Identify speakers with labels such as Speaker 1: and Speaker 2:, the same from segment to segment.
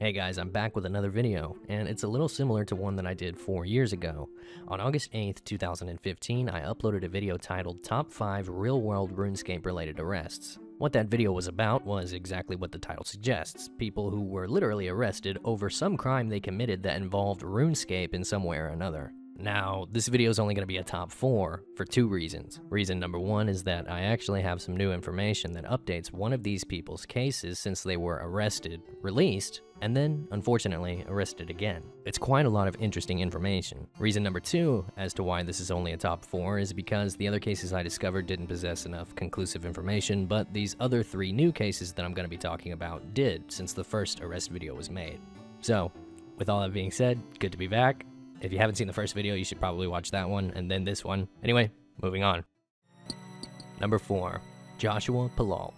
Speaker 1: Hey guys, I'm back with another video, and it's a little similar to one that I did 4 years ago. On August 8th, 2015, I uploaded a video titled Top 5 Real-World RuneScape Related Arrests. What that video was about was exactly what the title suggests, people who were literally arrested over some crime they committed that involved RuneScape in some way or another. Now, this video is only going to be a top 4 for 2 reasons. Reason number 1 is that I actually have some new information that updates one of these people's cases since they were arrested, released, and then, unfortunately, arrested again. It's quite a lot of interesting information. Reason number 2 as to why this is only a top 4 is because the other cases I discovered didn't possess enough conclusive information, but these other 3 new cases that I'm going to be talking about did since the first arrest video was made. So, with all that being said, good to be back. If you haven't seen the first video, you should probably watch that one and then this one. Anyway, moving on. Number 4, Josh Pillault.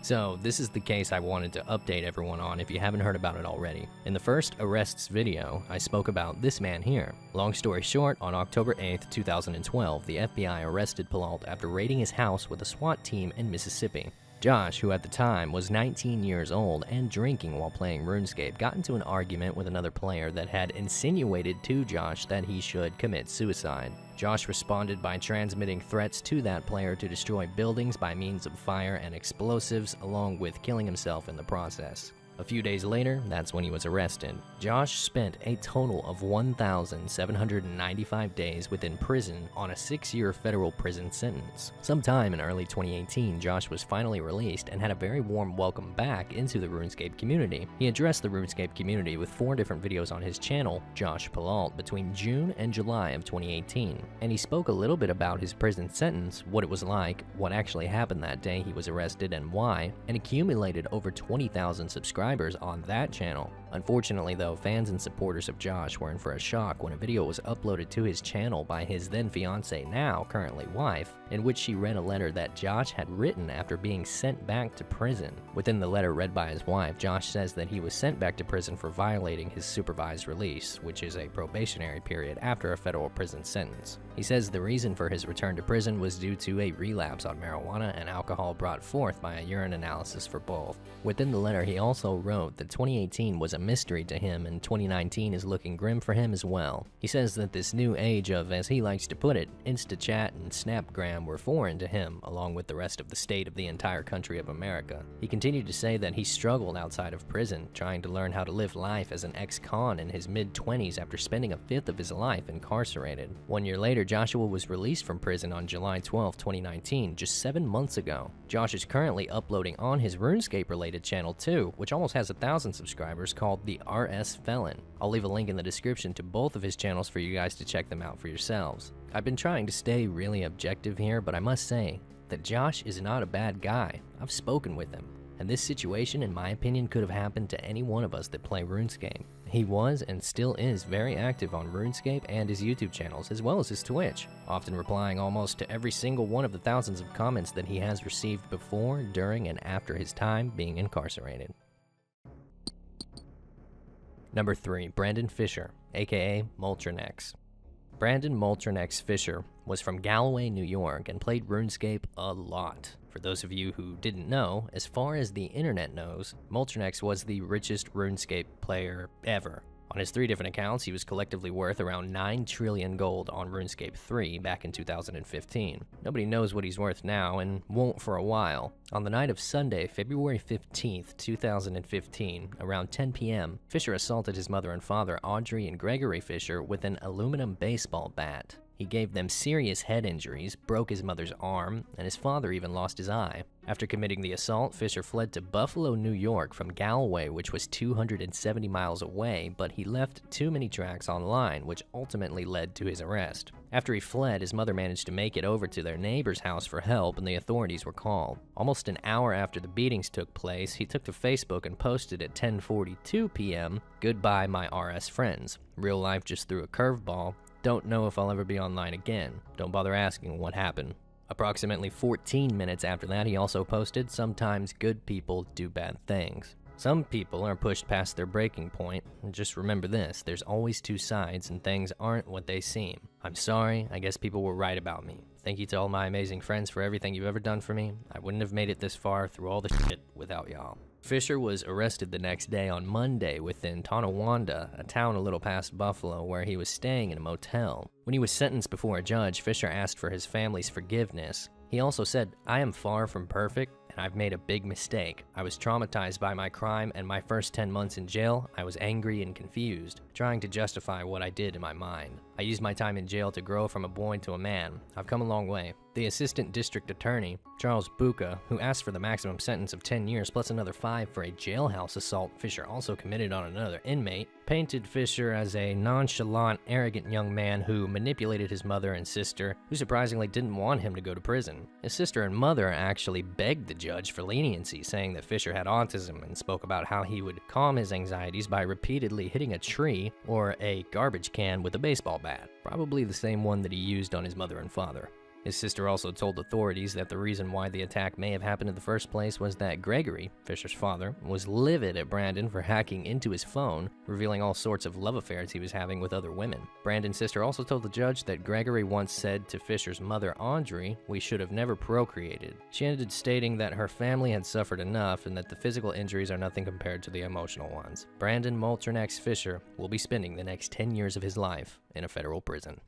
Speaker 1: So, this is the case I wanted to update everyone on if you haven't heard about it already. In the first arrests video, I spoke about this man here. Long story short, on October 8th, 2012, the FBI arrested Pillault after raiding his house with a SWAT team in Mississippi. Josh, who at the time was 19 years old and drinking while playing RuneScape, got into an argument with another player that had insinuated to Josh that he should commit suicide. Josh responded by transmitting threats to that player to destroy buildings by means of fire and explosives, along with killing himself in the process. A few days later, that's when he was arrested. Josh spent a total of 1,795 days within prison on a 6-year federal prison sentence. Sometime in early 2018, Josh was finally released and had a very warm welcome back into the RuneScape community. He addressed the RuneScape community with 4 different videos on his channel, Josh Pillault, between June and July of 2018. And he spoke a little bit about his prison sentence, what it was like, what actually happened that day he was arrested and why, and accumulated over 20,000 subscribers on that channel. Unfortunately though, fans and supporters of Josh were in for a shock when a video was uploaded to his channel by his then fiancée, now currently wife, in which she read a letter that Josh had written after being sent back to prison. Within the letter read by his wife, Josh says that he was sent back to prison for violating his supervised release, which is a probationary period after a federal prison sentence. He says the reason for his return to prison was due to a relapse on marijuana and alcohol brought forth by a urine analysis for both. Within the letter, he also wrote that 2018 was a mystery to him and 2019 is looking grim for him as well. He says that this new age of, as he likes to put it, InstaChat and Snapgram were foreign to him, along with the rest of the state of the entire country of America. He continued to say that he struggled outside of prison, trying to learn how to live life as an ex-con in his mid-20s after spending a fifth of his life incarcerated. 1 year later, Joshua was released from prison on July 12, 2019, just 7 months ago. Josh is currently uploading on his RuneScape-related channel too, which almost has 1,000 subscribers, called the RS Felon. I'll leave a link in the description to both of his channels for you guys to check them out for yourselves. I've been trying to stay really objective here, but I must say that Josh is not a bad guy. I've spoken with him, and this situation, in my opinion, could have happened to any one of us that play RuneScape. He was and still is very active on RuneScape and his YouTube channels, as well as his Twitch, often replying almost to every single one of the thousands of comments that he has received before, during, and after his time being incarcerated. Number 3, Brandon Fisher, aka Moltrenex. Brandon Moltrenex Fisher was from Galloway, New York, and played RuneScape a lot. For those of you who didn't know, as far as the internet knows, Moltrenex was the richest RuneScape player ever. On his 3 different accounts, he was collectively worth around 9 trillion gold on RuneScape 3 back in 2015. Nobody knows what he's worth now, and won't for a while. On the night of Sunday, February 15th, 2015, around 10 p.m., Fisher assaulted his mother and father, Audrey and Gregory Fisher, with an aluminum baseball bat. He gave them serious head injuries, broke his mother's arm, and his father even lost his eye. After committing the assault, Fisher fled to Buffalo, New York from Galloway, which was 270 miles away, but he left too many tracks online, which ultimately led to his arrest. After he fled, his mother managed to make it over to their neighbor's house for help, and the authorities were called. Almost an hour after the beatings took place, he took to Facebook and posted at 10:42 p.m., "Goodbye, my RS friends. Real life just threw a curveball. Don't know if I'll ever be online again. Don't bother asking what happened." Approximately 14 minutes after that, he also posted, "Sometimes good people do bad things. Some people are pushed past their breaking point, and just remember this, there's always 2 sides and things aren't what they seem. I'm sorry, I guess people were right about me. Thank you to all my amazing friends for everything you've ever done for me. I wouldn't have made it this far through all the shit without y'all." Fisher was arrested the next day on Monday within Tonawanda, a town a little past Buffalo, where he was staying in a motel. When he was sentenced before a judge, Fisher asked for his family's forgiveness. He also said, "I am far from perfect, and I've made a big mistake. I was traumatized by my crime, and my first 10 months in jail, I was angry and confused, trying to justify what I did in my mind. I used my time in jail to grow from a boy to a man. I've come a long way." The assistant district attorney, Charles Buca, who asked for the maximum sentence of 10 years plus another 5 for a jailhouse assault Fisher also committed on another inmate, painted Fisher as a nonchalant, arrogant young man who manipulated his mother and sister, who surprisingly didn't want him to go to prison. His sister and mother actually begged the judge for leniency, saying that Fisher had autism, and spoke about how he would calm his anxieties by repeatedly hitting a tree or a garbage can with a baseball bat, probably the same one that he used on his mother and father. His sister also told authorities that the reason why the attack may have happened in the first place was that Gregory, Fisher's father, was livid at Brandon for hacking into his phone, revealing all sorts of love affairs he was having with other women. Brandon's sister also told the judge that Gregory once said to Fisher's mother, Audrey, "We should have never procreated." She ended stating that her family had suffered enough and that the physical injuries are nothing compared to the emotional ones. Brandon Molternax Fisher will be spending the next 10 years of his life in a federal prison.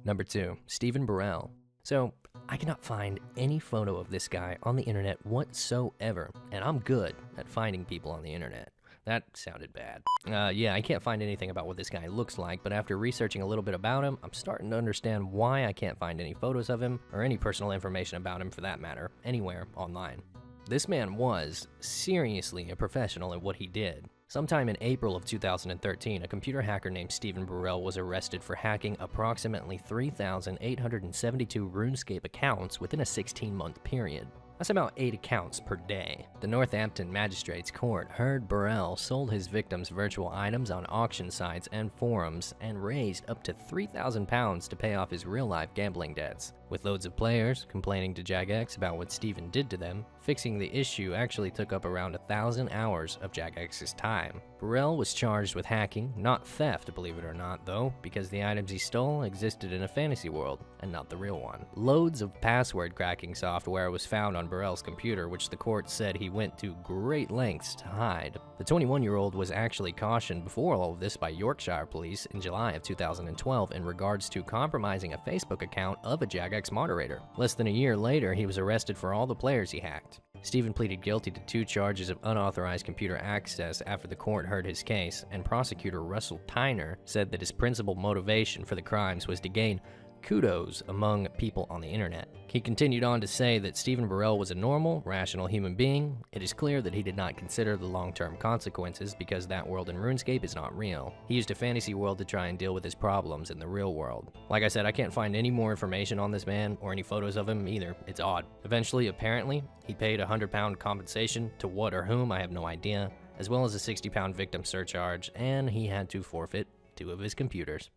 Speaker 1: Number 2, Stephen Burrell. So, I cannot find any photo of this guy on the internet whatsoever, and I'm good at finding people on the internet. That sounded bad. Yeah, I can't find anything about what this guy looks like, but after researching a little bit about him, I'm starting to understand why I can't find any photos of him, or any personal information about him for that matter, anywhere online. This man was seriously a professional at what he did. Sometime in April of 2013, a computer hacker named Stephen Burrell was arrested for hacking approximately 3,872 RuneScape accounts within a 16-month period. That's about 8 accounts per day. The Northampton Magistrates Court heard Burrell sold his victims virtual items on auction sites and forums and raised up to £3,000 to pay off his real-life gambling debts. With loads of players complaining to Jagex about what Stephen did to them, fixing the issue actually took up around 1,000 hours of Jagex's time. Burrell was charged with hacking, not theft, believe it or not, though, because the items he stole existed in a fantasy world and not the real one. Loads of password cracking software was found on Burrell's computer, which the court said he went to great lengths to hide. The 21-year-old was actually cautioned before all of this by Yorkshire police in July of 2012 in regards to compromising a Facebook account of a Jagex moderator. Less than a year later, he was arrested for all the players he hacked. Stephen pleaded guilty to 2 charges of unauthorized computer access after the court heard his case, and prosecutor Russell Tyner said that his principal motivation for the crimes was to gain kudos among people on the internet. He continued on to say that Stephen Burrell was a normal, rational human being. It is clear that he did not consider the long-term consequences because that world in RuneScape is not real. He used a fantasy world to try and deal with his problems in the real world. Like I said, I can't find any more information on this man or any photos of him either. It's odd. Eventually, apparently, he paid a £100 compensation to what or whom, I have no idea, as well as a £60 victim surcharge, and he had to forfeit 2 of his computers.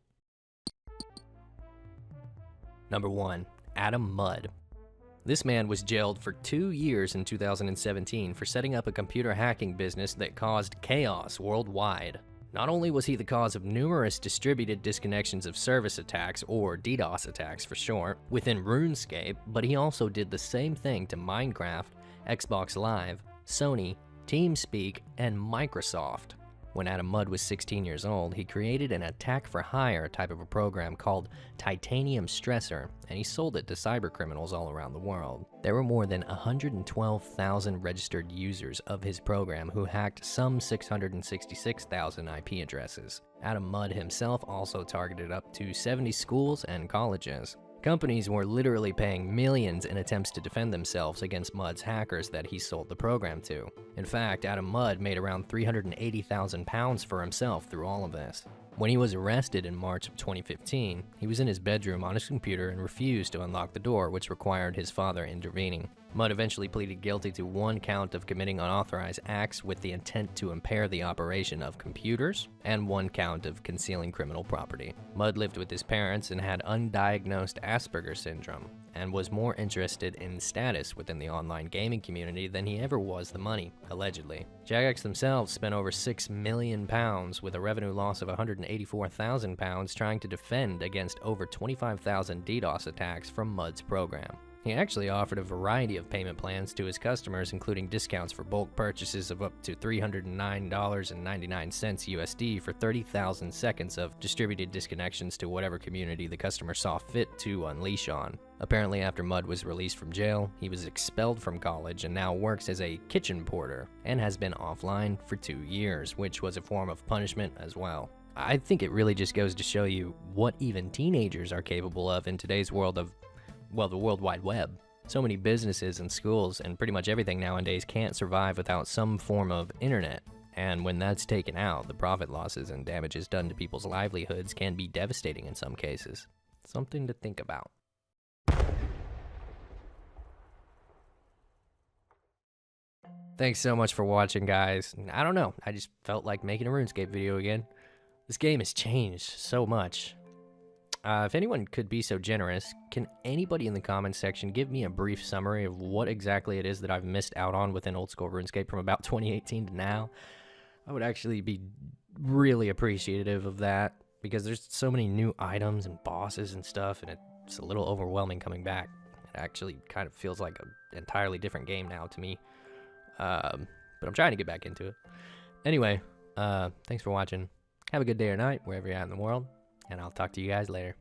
Speaker 1: Number 1, Adam Mudd. This man was jailed for 2 years in 2017 for setting up a computer hacking business that caused chaos worldwide. Not only was he the cause of numerous distributed disconnections of service attacks, or DDoS attacks for short, within RuneScape, but he also did the same thing to Minecraft, Xbox Live, Sony, TeamSpeak, and Microsoft. When Adam Mudd was 16 years old, he created an attack-for-hire type of a program called Titanium Stressor, and he sold it to cybercriminals all around the world. There were more than 112,000 registered users of his program who hacked some 666,000 IP addresses. Adam Mudd himself also targeted up to 70 schools and colleges. Companies were literally paying millions in attempts to defend themselves against Mudd's hackers that he sold the program to. In fact, Adam Mudd made around £380,000 for himself through all of this. When he was arrested in March of 2015, he was in his bedroom on his computer and refused to unlock the door, which required his father intervening. Mudd eventually pleaded guilty to 1 count of committing unauthorized acts with the intent to impair the operation of computers, and 1 count of concealing criminal property. Mudd lived with his parents and had undiagnosed Asperger's syndrome, and was more interested in status within the online gaming community than he ever was the money, allegedly. Jagex themselves spent over £6 million with a revenue loss of £184,000 trying to defend against over 25,000 DDoS attacks from Mudd's program. He actually offered a variety of payment plans to his customers, including discounts for bulk purchases of up to $309.99 USD for 30,000 seconds of distributed disconnections to whatever community the customer saw fit to unleash on. Apparently, after Mudd was released from jail, he was expelled from college and now works as a kitchen porter and has been offline for 2 years, which was a form of punishment as well. I think it really just goes to show you what even teenagers are capable of in today's world of, well, the World Wide Web. So many businesses and schools and pretty much everything nowadays can't survive without some form of internet. And when that's taken out, the profit losses and damages done to people's livelihoods can be devastating in some cases. Something to think about. Thanks so much for watching, guys. I don't know, I just felt like making a RuneScape video again. This game has changed so much. If anyone could be so generous, can anybody in the comments section give me a brief summary of what exactly it is that I've missed out on within old school RuneScape from about 2018 to now? I would actually be really appreciative of that, because there's so many new items and bosses and stuff, and it's a little overwhelming coming back. It actually kind of feels like an entirely different game now to me. But I'm trying to get back into it. Anyway, thanks for watching. Have a good day or night, wherever you're at in the world, and I'll talk to you guys later.